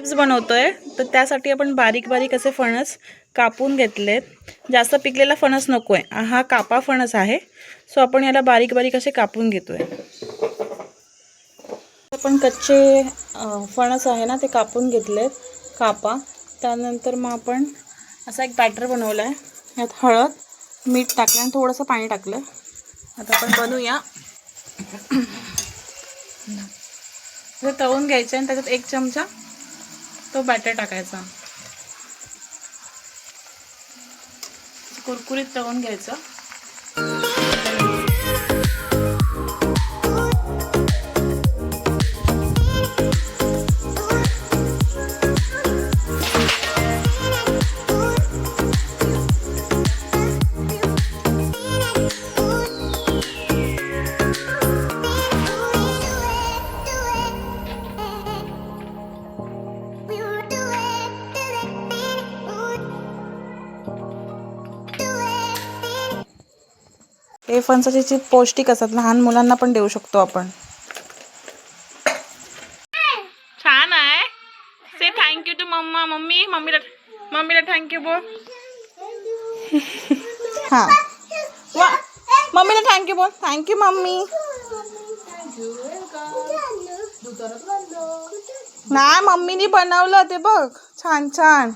Chips बनवतोय तर त्यासाठी आपण बारीक बारीक असे फणस कापून घेतलेत. जास्त पिकलेला फणस नकोय, हा कापा फणस आहे. सो आपण याला बारीक बारीक असे कापून घेतोय. आपण कच्चे फणस आहे ना ते कापून घेतलेत कापा. त्यानंतर मग आपण असा एक बॅटर बनवला आहे. यात हळद, मीठ टाकलं आणि थोडंसं पाणी टाकलं. आता आपण बनवूया. ते तळून घ्यायचे आणि त्याच्यात 1 चमचा तो बॅटर टाकायचा. कुरकुरीत तळून घ्यायचं. हे फणसाचे चिप्स पौष्टिक असतात, लहान मुलांना पण देऊ शकतो आपण. छान आहे. Say thank you to mama. मम्मीला थँक्यू बोल. हां वा, मम्मीला थँक्यू बोल. Thank you mummy. नाही, मम्मीनी बनवलं ते बघ, छान छान.